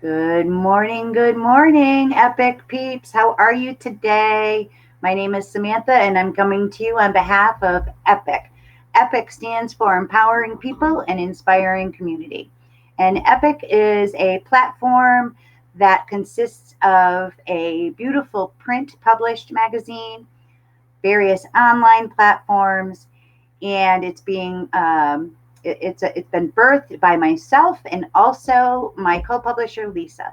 Good morning, Epic peeps. How are you today? My name is Samantha, and I'm coming to you on behalf of Epic. Epic stands for Empowering People and Inspiring Community. And Epic is a platform that consists of a beautiful print published magazine, various online platforms, and it's been birthed by myself and also my co-publisher Lisa.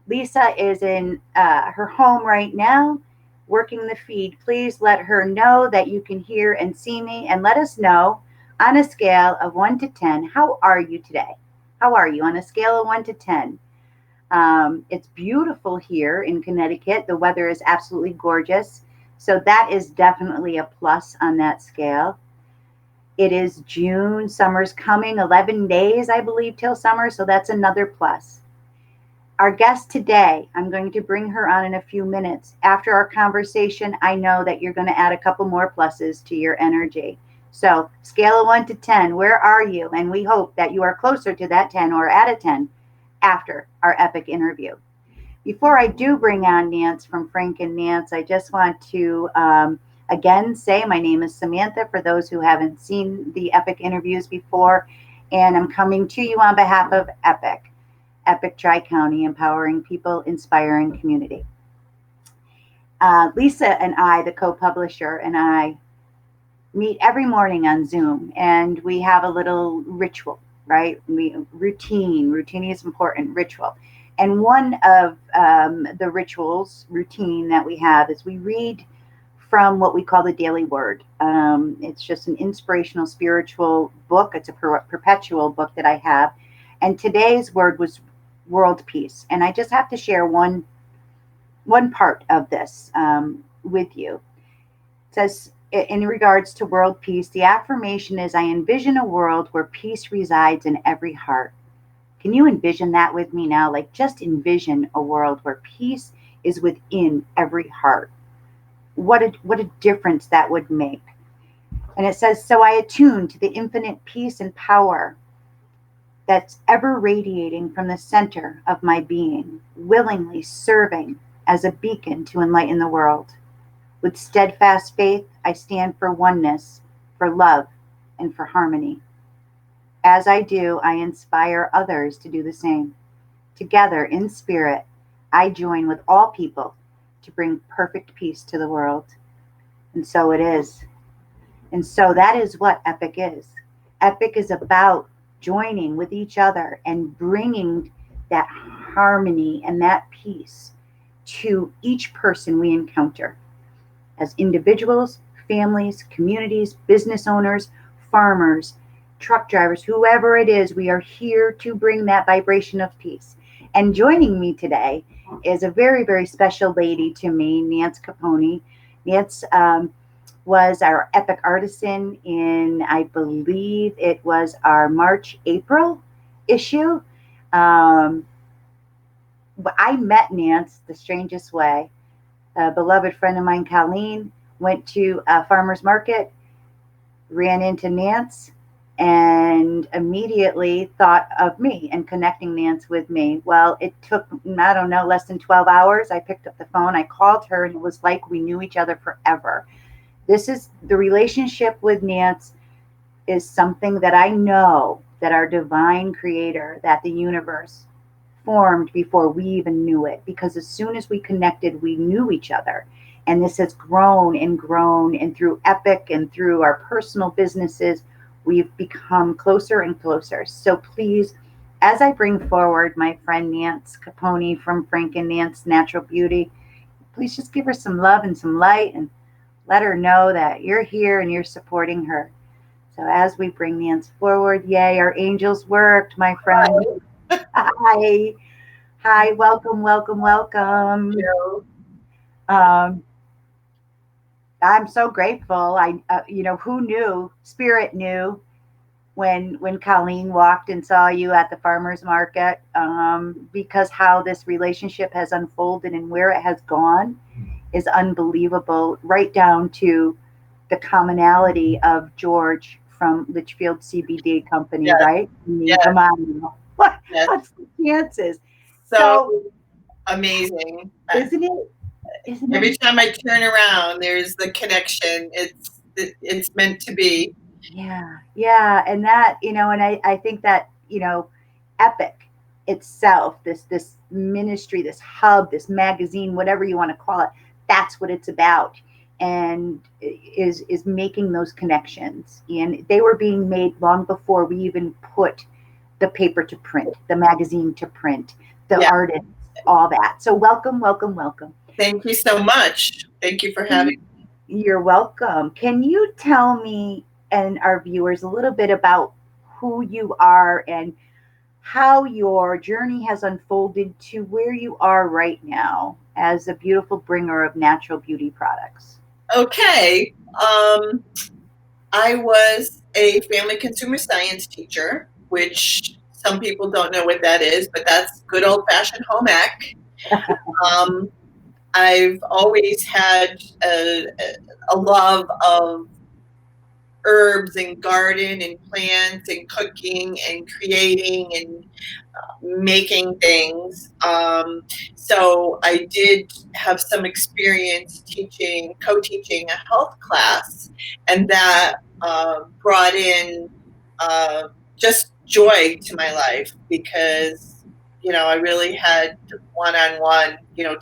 Lisa is in her home right now working the feed. Please let her know that you can hear and see me, and let us know on a scale of 1 to 10, how are you today? How are you on a scale of 1 to 10? It's beautiful here in Connecticut. The weather is absolutely gorgeous. So that is definitely a plus on that scale. It is June. Summer's coming, 11 days, I believe, till summer. So that's another plus. Our guest today, I'm going to bring her on in a few minutes. After our conversation, I know that you're going to add a couple more pluses to your energy. So, scale of 1 to 10, where are you? And we hope that you are closer to that 10 or at a 10 after our epic interview. Before I do bring on Nance from Frank and Nance, I just want to again say my name is Samantha for those who haven't seen the epic interviews before, and I'm coming to you on behalf of Epic Tri County, empowering people, inspiring community. Lisa and I, the co publisher, and I meet every morning on Zoom, and we have a little ritual, right? Routine is important, ritual. And one of the rituals, routine that we have is we read from what we call the Daily Word. It's just an inspirational spiritual book. It's a perpetual book that I have. And today's word was world peace. And I just have to share one part of this with you. It says, in regards to world peace, the affirmation is I envision a world where peace resides in every heart. Can you envision that with me now? Like, just envision a world where peace is within every heart. What a difference that would make. And it says, so I attune to the infinite peace and power that's ever radiating from the center of my being, willingly serving as a beacon to enlighten the world. With steadfast faith, I stand for oneness, for love, and for harmony. As I do, I inspire others to do the same. Together, in spirit, I join with all people to bring perfect peace to the world. And so it is. And so that is what Epic is. Epic is about joining with each other and bringing that harmony and that peace to each person we encounter as individuals, families, communities, business owners, farmers, truck drivers, whoever it is, we are here to bring that vibration of peace. And joining me today is a very, very special lady to me, Nance Capone. Nance was our epic artisan in, I believe it was our March, April issue. Um, but I met Nance the strangest way. A beloved friend of mine, Colleen, went to a farmer's market, ran into Nance, and immediately thought of me and connecting Nance with me. Well, it took, I don't know, less than 12 hours. I picked up the phone, I called her, and it was like we knew each other forever. This is the relationship with Nance is something that I know that our divine creator, that the universe formed before we even knew it. Because as soon as we connected, we knew each other. And this has grown and grown. And through Epic and through our personal businesses, we've become closer and closer. So please, as I bring forward my friend Nance Capone from Frank and Nance Natural Beauty, please just give her some love and some light and let her know that you're here and you're supporting her. So as we bring Nance forward, yay, our angels worked, my friend. Hi, hi, welcome, welcome, welcome. Um, I'm so grateful. Who knew? Spirit knew when Colleen walked and saw you at the farmers market, because how this relationship has unfolded and where it has gone is unbelievable. Right down to the commonality of George from Litchfield CBD Company, Yes, right? yes, Come on, yes. what's the chances? So So amazing. isn't it? Isn't Every it? time I turn around, there's the connection. It's meant to be. Yeah, yeah, and that, and I think that, Epic itself, this ministry, this hub, this magazine, whatever you want to call it, that's what it's about, and is making those connections, and they were being made long before we even put the paper to print, the magazine to print, the Yeah. artists, all that. So welcome, welcome, welcome. Thank you so much. Thank you for having. Can You're welcome. Can you tell me and our viewers a little bit about who you are and how your journey has unfolded to where you are right now as a beautiful bringer of natural beauty products? Okay. I was a family consumer science teacher, which some people don't know what that is, but that's good old fashioned home ec. Um, I've always had a love of herbs and garden and plants and cooking and creating and making things. So I did have some experience co-teaching a health class, and that brought in uh, just joy to my life because I really had one-on-one. I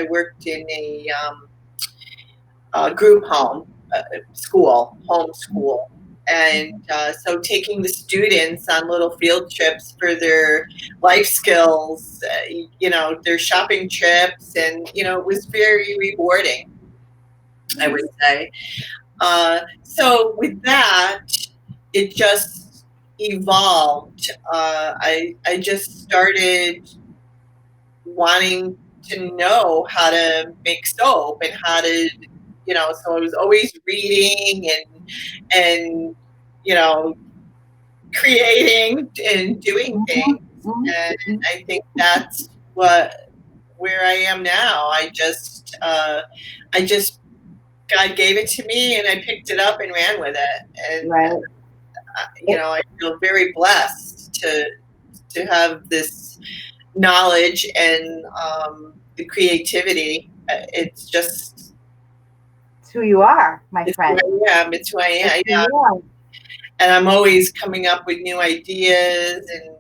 worked in a group home, home school. And so taking the students on little field trips for their life skills, their shopping trips, and, it was very rewarding, I would say. So with that, it just evolved. I just started wanting to know how to make soap and how to, so I was always reading and creating and doing things. And I think that's where I am now. I just God gave it to me and I picked it up and ran with it. And Right. I feel very blessed to have this knowledge and the creativity. It's just It's who you are, my it's who friend. I am. It's who I It's am. who Yeah. you are. And I'm always coming up with new ideas and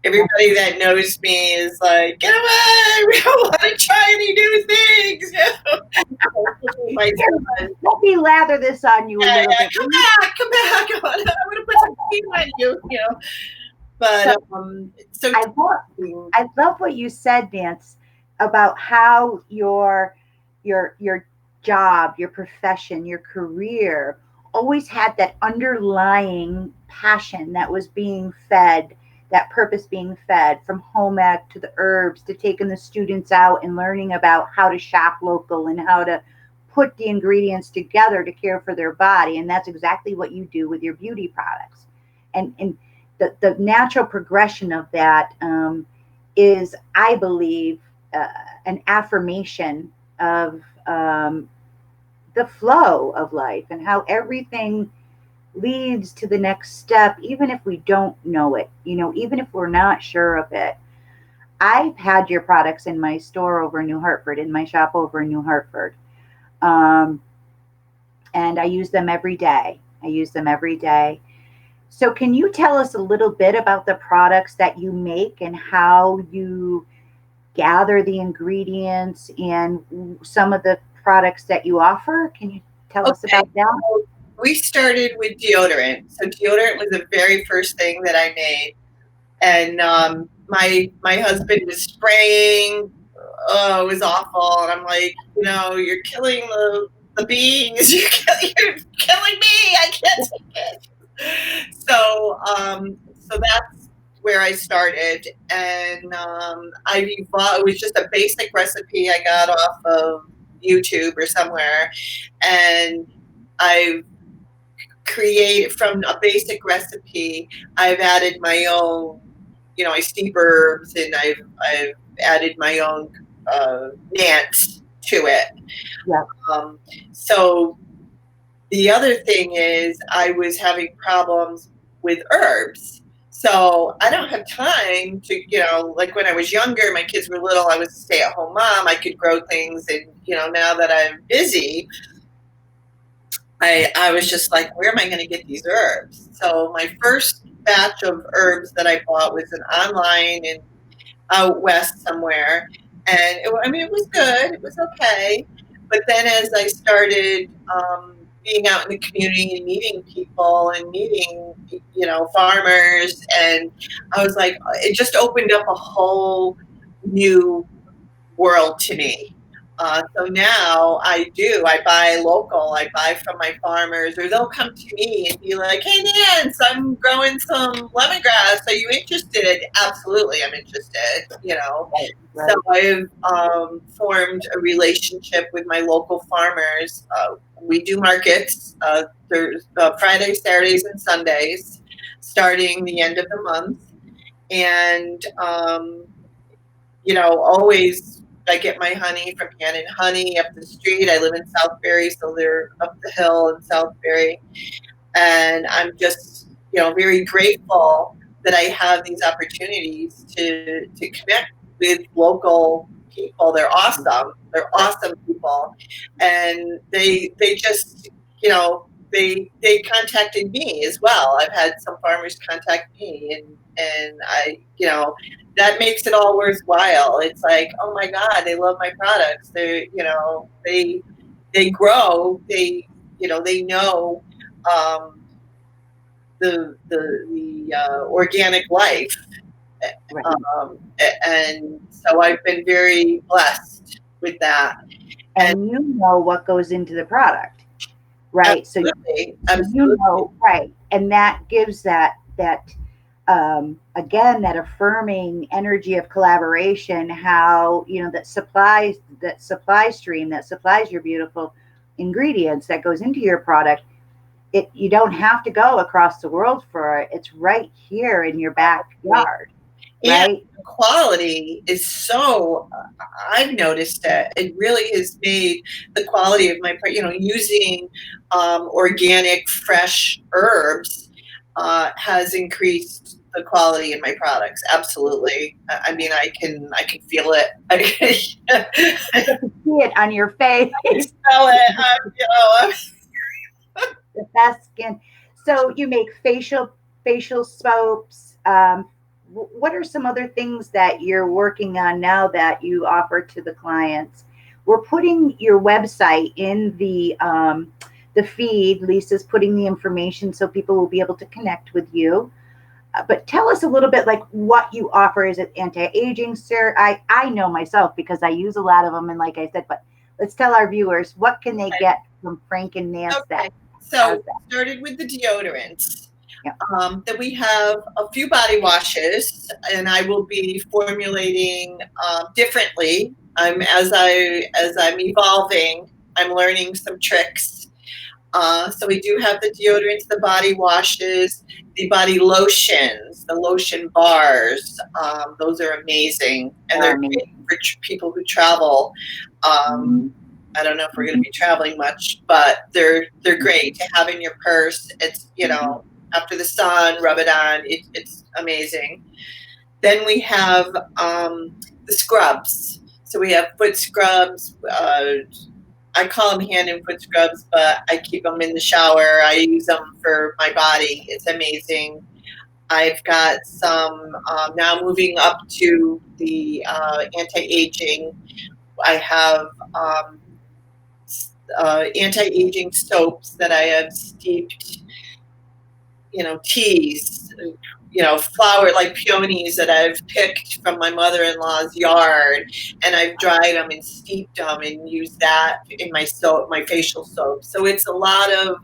everybody that knows me is like, get away, we don't want to try any new things. My son, Let me lather this on you a yeah, little yeah, bit. come back. I'm going to put some cream on you. So But so I love, I love what you said, Nance, about how your job, your profession, your career always had that underlying passion that was being fed, that purpose being fed from home ec to the herbs to taking the students out and learning about how to shop local and how to put the ingredients together to care for their body. And that's exactly what you do with your beauty products. And the natural progression of that is, I believe, uh, an affirmation of the flow of life and how everything leads to the next step, even if we don't know it, even if we're not sure of it. I've had your products in my store over in New Hartford, in my shop over in New Hartford. Um, and I use them every day. I use them every day. So, can you tell us a little bit about the products that you make and how you gather the ingredients and some of the products that you offer? Can you tell us okay. about that? So we started with deodorant. So deodorant was the very first thing that I made, and my husband was spraying. Oh, it was awful, and I'm like, you're killing the bees. You're killing me. I can't take it. So that's where I started, and I've evolved. It was just a basic recipe I got off of YouTube or somewhere, and I've created from a basic recipe. I've added my own. I steep herbs, and I've added my own Nance to it. Yeah. Um, so the other thing is I was having problems with herbs. So I don't have time to, like when I was younger, my kids were little, I was a stay at home mom. I could grow things. And, now that I'm busy, I was just like, where am I going to get these herbs? So my first batch of herbs that I bought was an online and out west somewhere. And it was good. It was okay. But then as I started being out in the community and meeting people and meeting, farmers, and I was like, it just opened up a whole new world to me. So now I buy local, I buy from my farmers, or they'll come to me and be like, hey, Nance, I'm growing some lemongrass. Are you interested? Absolutely, I'm interested, Right, So right. I've formed a relationship with my local farmers. We do markets. There's Fridays, Saturdays, and Sundays, starting the end of the month. And always I get my honey from Hand and Honey up the street. I live in Southbury, so they're up the hill in Southbury. And I'm just, very grateful that I have these opportunities to connect with local people. They're awesome. They're awesome people. And they just, they contacted me as well. I've had some farmers contact me, and I, that makes it all worthwhile. It's like, oh my God, they love my products. They grow. They know um, the organic life, Right. um, and so I've been very blessed with that. And And you know what goes into the product, right? So absolutely, you absolutely, know, right, and that gives that again, that affirming energy of collaboration. How that supply stream that supplies your beautiful ingredients that goes into your product. You don't have to go across the world for it. It's right here in your backyard, and right? the quality is so. I've noticed that it really has made the quality of my, using organic, fresh herbs has increased the quality in my products. Absolutely. I mean, I can feel it. I You can see it on your face. smell it. The best skin. So you make facial soaps. What are some other things that you're working on now that you offer to the clients? We're putting your website in the feed. Lisa's putting the information so people will be able to connect with you. But tell us a little bit like what you offer. Is it anti-aging, sir? I know myself because I use a lot of them, and like I said, but let's tell our viewers what can they get from Frank and Nance that Okay. has So that. started with the deodorants. Yeah. Then we have a few body washes, and I will be formulating differently. As I'm evolving, I'm learning some tricks. So we do have the deodorants, the body washes, the body lotions, the lotion bars. Those are amazing, and they're great Amazing. for people who travel. Um, Mhm. I don't know if we're going to be traveling much, but they're great to have in your purse. It's after the sun, rub it on. It's amazing. Then we have the scrubs. So we have foot scrubs. I call them hand and foot scrubs, but I keep them in the shower. I use them for my body. It's amazing. I've got some now moving up to the anti-aging. I have anti-aging soaps that I have steeped, teas, flower like peonies that I've picked from my mother-in-law's yard, and I've dried them and steeped them and used that in my soap, my facial soap. So it's a lot of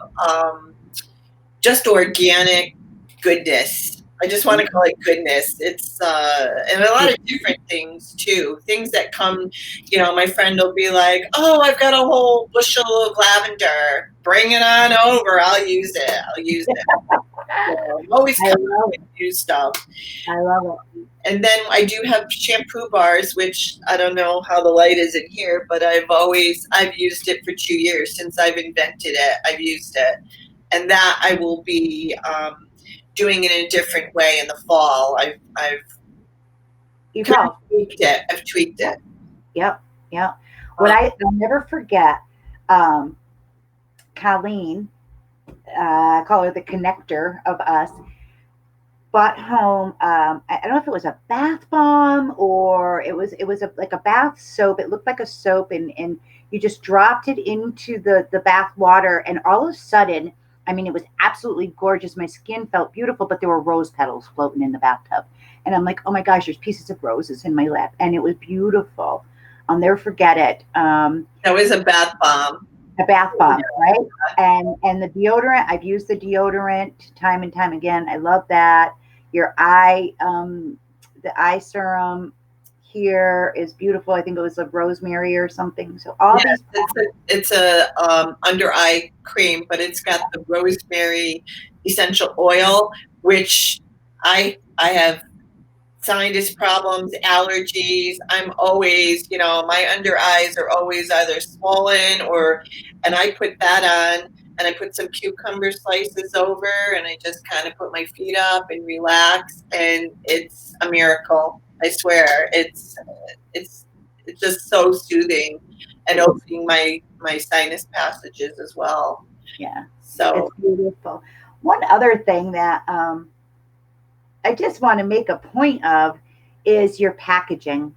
just organic goodness. I just want to call it goodness. It's and a lot of different things too. Things that come, my friend will be like, "Oh, I've got a whole bushel of lavender. Bring it on over. I'll use it. I'll use it." I'm always I coming love with new stuff. I love it. And then I do have shampoo bars, which I don't know how the light is in here, but I've used it for 2 years since I've invented it. I've used it, and that I will be doing it in a different way in the fall. I've kind of Evolve. tweaked it. I've tweaked Yep. it. Yep. Yep. What Um, I'll never forget, um, Colleen, I call her the connector of us, bought home. I don't know if it was a bath bomb or it was like a bath soap. It looked like a soap, and you just dropped it into the bath water, and all of a sudden, I mean, it was absolutely gorgeous. My skin felt beautiful, but there were rose petals floating in the bathtub, and I'm like, oh my gosh, there's pieces of roses in my lap, and it was beautiful. I'll never forget it. that was a bath bomb. A bath bomb, right? And the deodorant, I've used the deodorant time and time again. I love that. Your eye, the eye serum here is beautiful. I think it was a rosemary or something. So all Yes, these, it's a under eye cream, but it's got the rosemary essential oil, which I have sinus problems, allergies. I'm always, my under eyes are always either swollen and I put that on and I put some cucumber slices over and I just kind of put my feet up and relax and it's a miracle. I swear. It's it's just so soothing and opening my sinus passages as well. yeah, So it's beautiful. One other thing that I just want to make a point of is your packaging,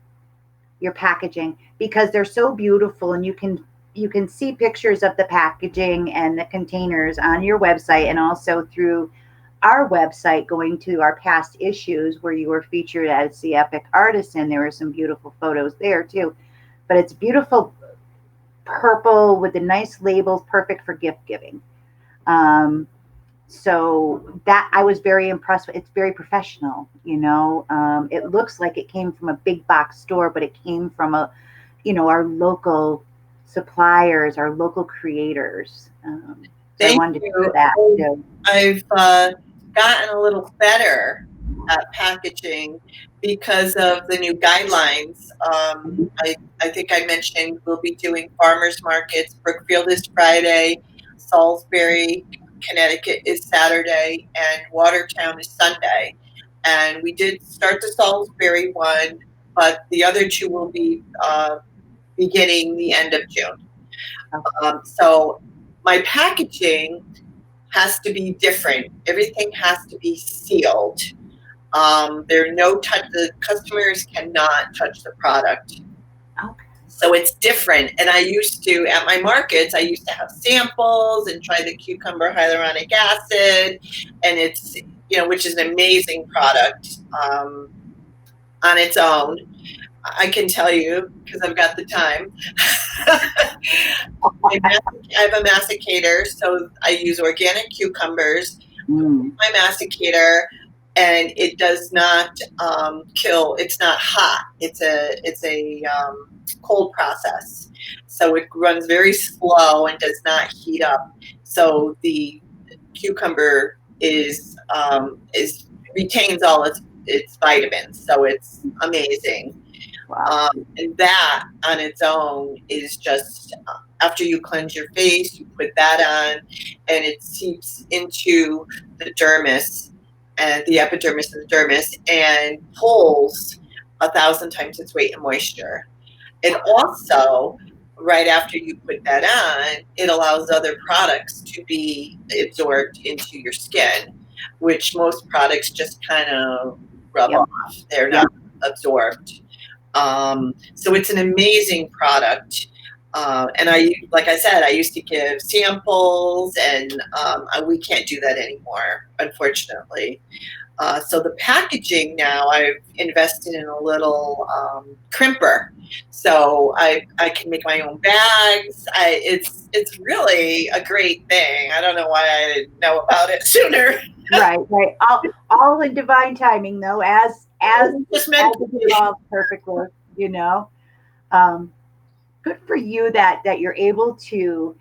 because they're so beautiful, and you can see pictures of the packaging and the containers on your website, and also through our website, going to our past issues where you were featured as the epic artisan. There were some beautiful photos there too, but it's beautiful purple with the nice labels, perfect for gift giving. um, so that I was very impressed with. It's very professional, it looks like it came from a big box store, but it came from our local suppliers, our local creators. So I thank wanted to share you. that too. I've gotten a little better at packaging because of the new guidelines. I think I mentioned we'll be doing farmers markets. Brookfield is Friday, Salisbury, Connecticut is Saturday, and Watertown is Sunday. And we did start the Salisbury one, but the other two will be beginning the end of June. So my packaging has to be different. Everything has to be sealed. There are no touch. The customers cannot touch the product. Okay. So it's different. And I used to, at my markets, I used to have samples and try the cucumber hyaluronic acid, and it's, which is an amazing product on its own. I can tell you because I've got the time. I have a masticator, so I use organic cucumbers. Mm. My masticator, and it does not kill. It's not hot. It's a cold process, so it runs very slow and does not heat up. So the cucumber is retains all its vitamins. So it's amazing. Wow. And that on its own is just after you cleanse your face, you put that on, and it seeps into the dermis and the epidermis and the dermis and pulls 1,000 times its weight in moisture. And also, right after you put that on, it allows other products to be absorbed into your skin, which most products just kind of rub Yep. off. They're Yep. not absorbed. So it's an amazing product. And like I said, I used to give samples, and we can't do that anymore, unfortunately. So the packaging now, I've invested in a little crimper, so I can make my own bags. It's really a great thing. I don't know why I didn't know about it sooner. Right. Right. All in divine timing, though, as Just as meant it evolves perfectly. You know. Um, Good for you that you're able to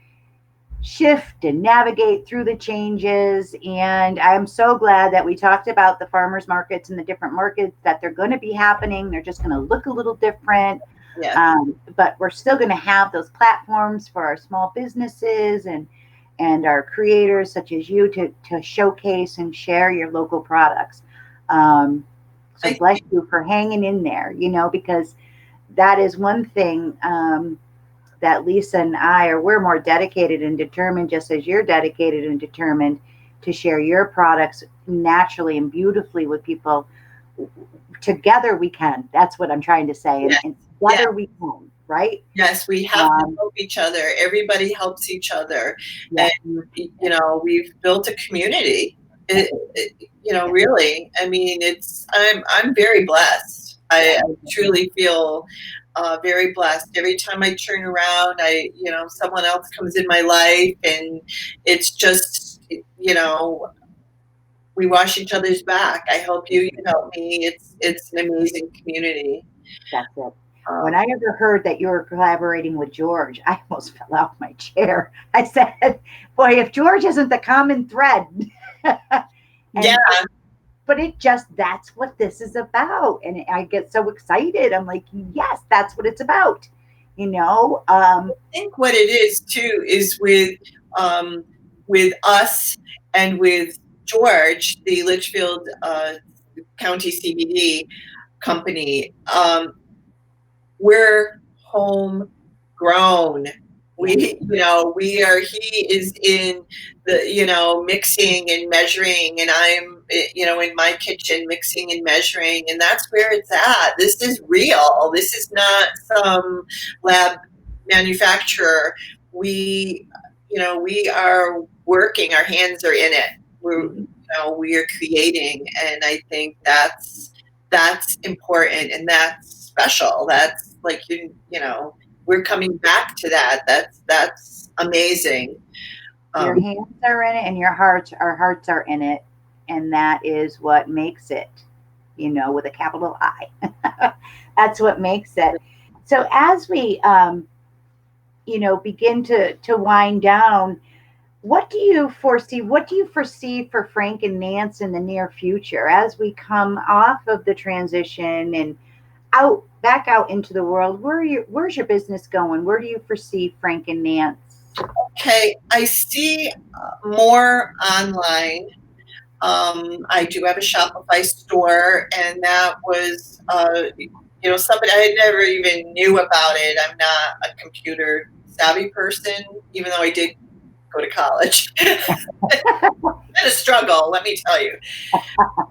shift and navigate through the changes. And I'm so glad that we talked about the farmers markets and the different markets that they're going to be happening. They're just going to look a little different. yeah. But we're still going to have those platforms for our small businesses, and our creators such as you to showcase and share your local products. Um, so I bless you for hanging in there, because that is one thing that Lisa and I are, we're more dedicated and determined, just as you're dedicated and determined to share your products naturally and beautifully with people. Together we can. That's what I'm trying to say. And, yes, and yes, together we can, right? yes. We have to Um, help each other. Everybody helps each other, yeah, and we've built a community. Really. I mean, I'm very blessed. yeah, I truly feel very blessed. Every time I turn around, someone else comes in my life, and it's just, we wash each other's back. I help you, you help me. It's an amazing community. that's it. When Um, I ever heard that you were collaborating with George, I almost fell out my chair. I said, "Boy, if George isn't the common thread," yeah, and but it just that's what this is about, and I get so excited. I'm like, yes, that's what it's about, you know. I think what it is too is with us and with George, the Litchfield County CBD company. We're homegrown. Yeah. We are, he is in the, mixing and measuring, and I'm, in my kitchen mixing and measuring, and that's where it's at. This is real. This is not some lab manufacturer. We, we are working, our hands are in it. Mhm. We are creating, and I think that's important, and that's special. That's like, we're coming back to that. That's amazing. Your Um, hands are in it, and our hearts are in it, and that is what makes it, with a capital I. That's what makes it. So as we, begin to wind down, what do you foresee? What do you foresee for Frank and Nance in the near future as we come off of the transition and out back out into the world? Where's your business going? Where do you foresee Frank and Nance? okay, I see more online. I do have a Shopify store, and that was, somebody I had never even knew about it. I'm not a computer savvy person, even though I did go to college. Been a struggle, let me tell you.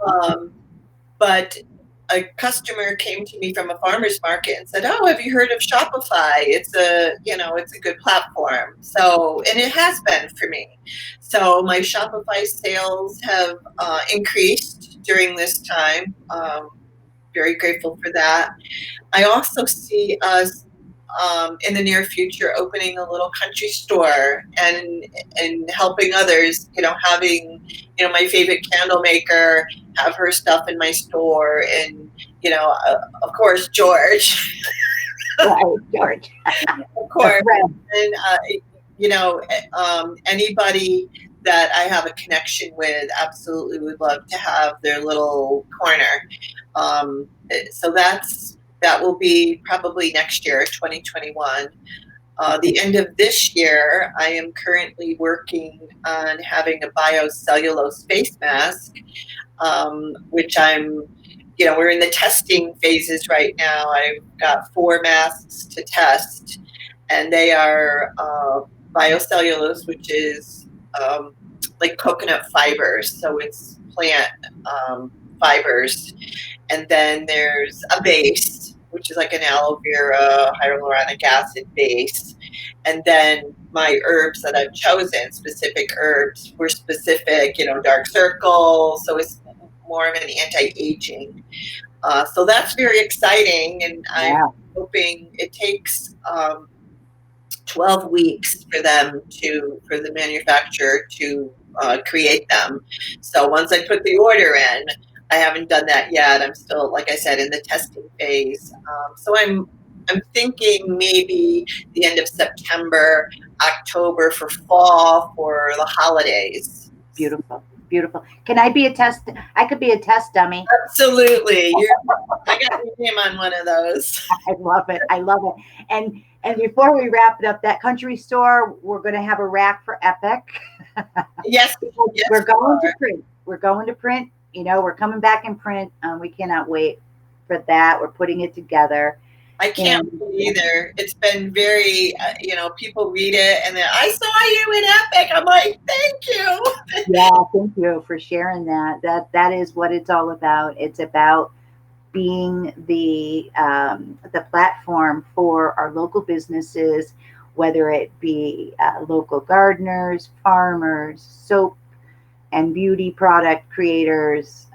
Um, but a customer came to me from a farmer's market and said, "Oh, have you heard of Shopify? It's a good platform." So, and it has been for me. So my Shopify sales have increased during this time. Very grateful for that. I also see us in the near future opening a little country store and helping others. Having my favorite candle maker have her stuff in my store, and of course George, Right, George, of the course, thread. and anybody that I have a connection with absolutely would love to have their little corner. So that will be probably next year, 2021. The end of this year, I am currently working on having a biocellulose face mask, which we're in the testing phases right now. I've got 4 masks to test, and they are biocellulose, which is like coconut fibers. So it's plant fibers. And then there's a base, which is like an aloe vera hyaluronic acid base. And then my herbs that I've chosen, specific herbs for specific, dark circles. So it's more of an anti-aging. So that's very exciting. And I'm Yeah, hoping it takes 12 weeks for the manufacturer to create them. So once I put the order in, I haven't done that yet. I'm still, like I said, in the testing phase. So I'm thinking maybe the end of September, October for fall for the holidays. beautiful, beautiful. Can I be a test? I could be a test dummy. Absolutely, I got your name on one of those. I love it. I love it. And And before we wrap it up, that country store, we're going to have a rack for Epic. Yes, Because yes, we're you going to are. print. We're going to print. You know, we're coming back in print. We cannot wait for that. We're putting it together. I can't And wait either. It's been very, people read it and then I saw you in Epic. I'm like, thank you. yeah, thank you for sharing that. That is what it's all about. It's about being the platform for our local businesses, whether it be local gardeners, farmers, soap and beauty product creators,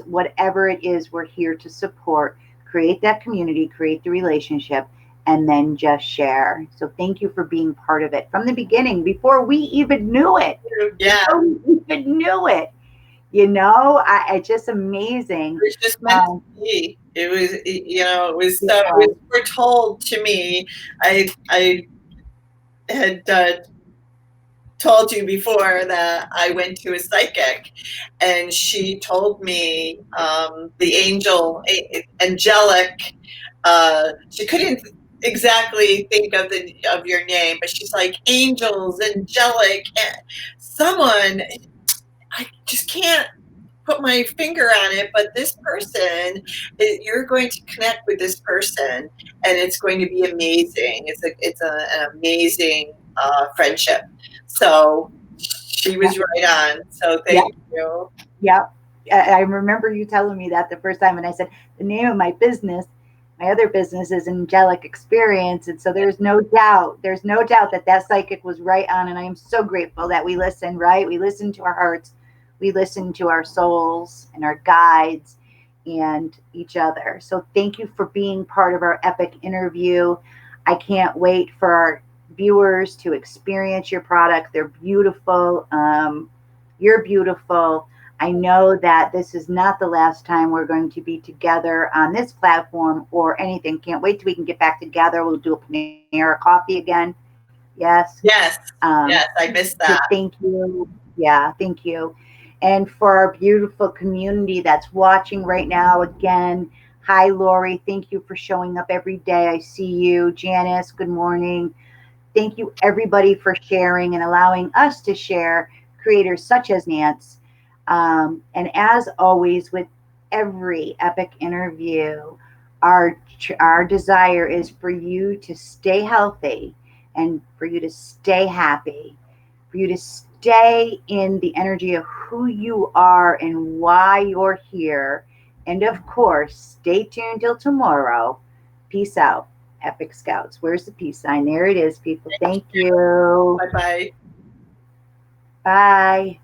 whatever it is, we're here to support, create that community, create the relationship, and then just share. So thank you for being part of it from the beginning, before we even knew it. Yeah, Before we even knew it. You know, it's just amazing. it was just meant to Um, be. It was, it was it so, it was was, foretold to me. I had told you before that I went to a psychic, and she told me the angelic. She couldn't exactly think of your name, but she's like angels, angelic, someone. I just can't put my finger on it, but this person, you're going to connect with this person, and it's going to be amazing. An amazing friendship. So she yeah, was right on. So yeah, thank you. yeah. I remember you telling me that the first time, and I said the name of my other business is Angelic Experience, and so there's no doubt that that psychic was right on, and I am so grateful that we listen. Right, we listen to our hearts, we listen to our souls and our guides, and each other. So thank you for being part of our epic interview. I can't wait for our viewers to experience your product. They're beautiful. You're beautiful. I know that this is not the last time we're going to be together on this platform or anything. Can't wait till we can get back together. We'll do a Panera coffee again. Yes. Yes, Um, yes, I missed that. thank you. Yeah, thank you. And for our beautiful community that's watching right now, again, hi, Lori. Thank you for showing up every day. I see you. Janice, good morning. Thank you, everybody, for sharing and allowing us to share, creators such as Nance. And as always, with every epic interview, our desire is for you to stay healthy and for you to stay happy, for you to stay in the energy of who you are and why you're here. And of course, stay tuned till tomorrow. Peace out, Epic Scouts. Where's the peace sign? There it is, people. Thank you. Bye bye. Bye.